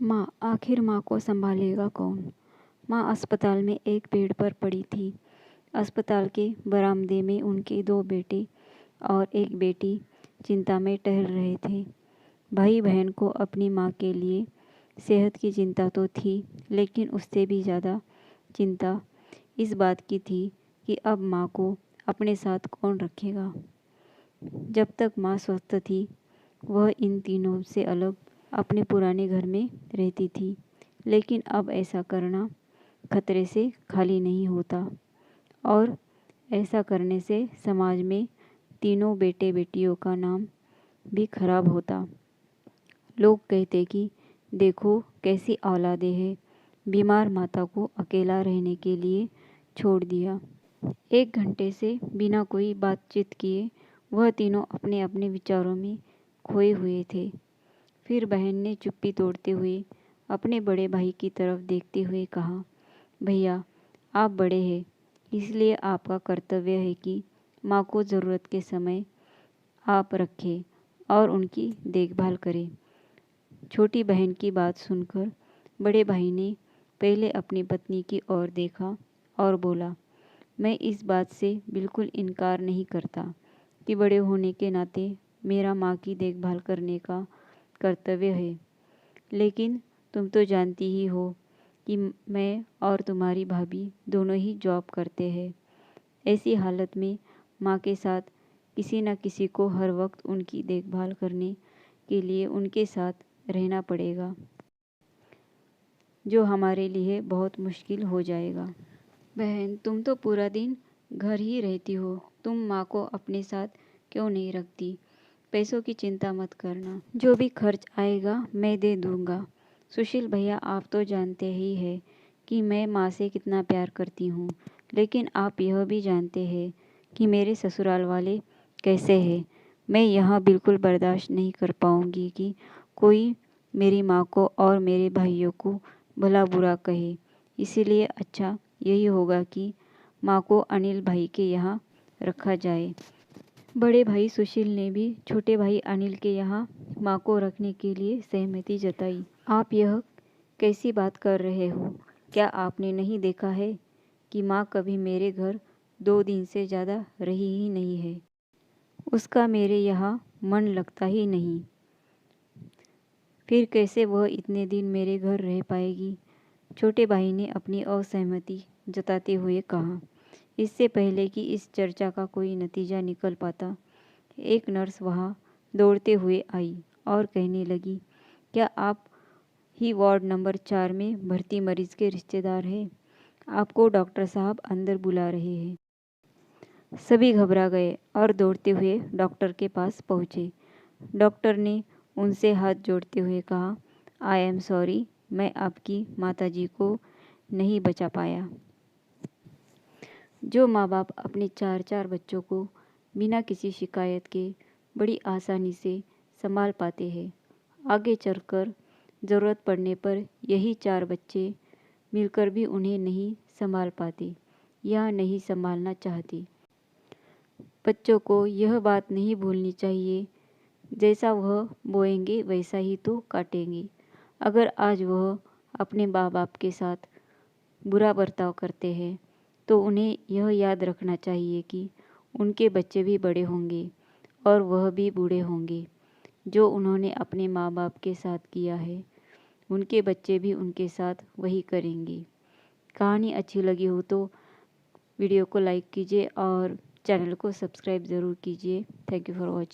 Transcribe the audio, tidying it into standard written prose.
माँ, आखिर माँ को संभालेगा कौन? माँ अस्पताल में एक बेड पर पड़ी थी। अस्पताल के बरामदे में उनके 2 बेटे और एक बेटी चिंता में टहल रहे थे। भाई बहन को अपनी माँ के लिए सेहत की चिंता तो थी, लेकिन उससे भी ज़्यादा चिंता इस बात की थी कि अब माँ को अपने साथ कौन रखेगा। जब तक माँ स्वस्थ थी, वह इन तीनों से अलग अपने पुराने घर में रहती थी, लेकिन अब ऐसा करना खतरे से खाली नहीं होता और ऐसा करने से समाज में तीनों बेटे बेटियों का नाम भी खराब होता। लोग कहते कि देखो कैसी औलादे हैं, बीमार माता को अकेला रहने के लिए छोड़ दिया। 1 घंटे से बिना कोई बातचीत किए वह तीनों अपने अपने विचारों में खोए हुए थे। फिर बहन ने चुप्पी तोड़ते हुए अपने बड़े भाई की तरफ देखते हुए कहा, भैया आप बड़े हैं, इसलिए आपका कर्तव्य है कि माँ को ज़रूरत के समय आप रखें और उनकी देखभाल करें। छोटी बहन की बात सुनकर बड़े भाई ने पहले अपनी पत्नी की ओर देखा और बोला, मैं इस बात से बिल्कुल इनकार नहीं करता कि बड़े होने के नाते मेरा माँ की देखभाल करने का कर्तव्य है, लेकिन तुम तो जानती ही हो कि मैं और तुम्हारी भाभी दोनों ही जॉब करते हैं। ऐसी हालत में माँ के साथ किसी न किसी को हर वक्त उनकी देखभाल करने के लिए उनके साथ रहना पड़ेगा, जो हमारे लिए बहुत मुश्किल हो जाएगा। बहन, तुम तो पूरा दिन घर ही रहती हो, तुम माँ को अपने साथ क्यों नहीं रखती? पैसों की चिंता मत करना, जो भी खर्च आएगा मैं दे दूँगा। सुशील भैया, आप तो जानते ही हैं कि मैं माँ से कितना प्यार करती हूँ, लेकिन आप यह भी जानते हैं कि मेरे ससुराल वाले कैसे हैं। मैं यहाँ बिल्कुल बर्दाश्त नहीं कर पाऊँगी कि कोई मेरी माँ को और मेरे भाइयों को भला बुरा कहे। इसीलिए अच्छा यही होगा कि माँ को अनिल भाई के यहाँ रखा जाए। बड़े भाई सुशील ने भी छोटे भाई अनिल के यहाँ माँ को रखने के लिए सहमति जताई। आप यह कैसी बात कर रहे हो? क्या आपने नहीं देखा है कि माँ कभी मेरे घर 2 दिन से ज़्यादा रही ही नहीं है। उसका मेरे यहाँ मन लगता ही नहीं, फिर कैसे वह इतने दिन मेरे घर रह पाएगी? छोटे भाई ने अपनी असहमति जताते हुए कहा। इससे पहले कि इस चर्चा का कोई नतीजा निकल पाता, एक नर्स वहाँ दौड़ते हुए आई और कहने लगी, क्या आप ही वार्ड नंबर 4 में भर्ती मरीज के रिश्तेदार हैं? आपको डॉक्टर साहब अंदर बुला रहे हैं। सभी घबरा गए और दौड़ते हुए डॉक्टर के पास पहुँचे। डॉक्टर ने उनसे हाथ जोड़ते हुए कहा, आई एम सॉरी, मैं आपकी माताजी को नहीं बचा पाया। जो माँ बाप अपने 4-4 बच्चों को बिना किसी शिकायत के बड़ी आसानी से संभाल पाते हैं, आगे चलकर ज़रूरत पड़ने पर यही 4 बच्चे मिलकर भी उन्हें नहीं संभाल पाते या नहीं संभालना चाहते। बच्चों को यह बात नहीं भूलनी चाहिए, जैसा वह बोएंगे वैसा ही तो काटेंगे। अगर आज वह अपने माँ बाप के साथ बुरा बर्ताव करते हैं, तो उन्हें यह याद रखना चाहिए कि उनके बच्चे भी बड़े होंगे और वह भी बूढ़े होंगे। जो उन्होंने अपने माँ बाप के साथ किया है, उनके बच्चे भी उनके साथ वही करेंगे। कहानी अच्छी लगी हो तो वीडियो को लाइक कीजिए और चैनल को सब्सक्राइब ज़रूर कीजिए। Thank you for watching.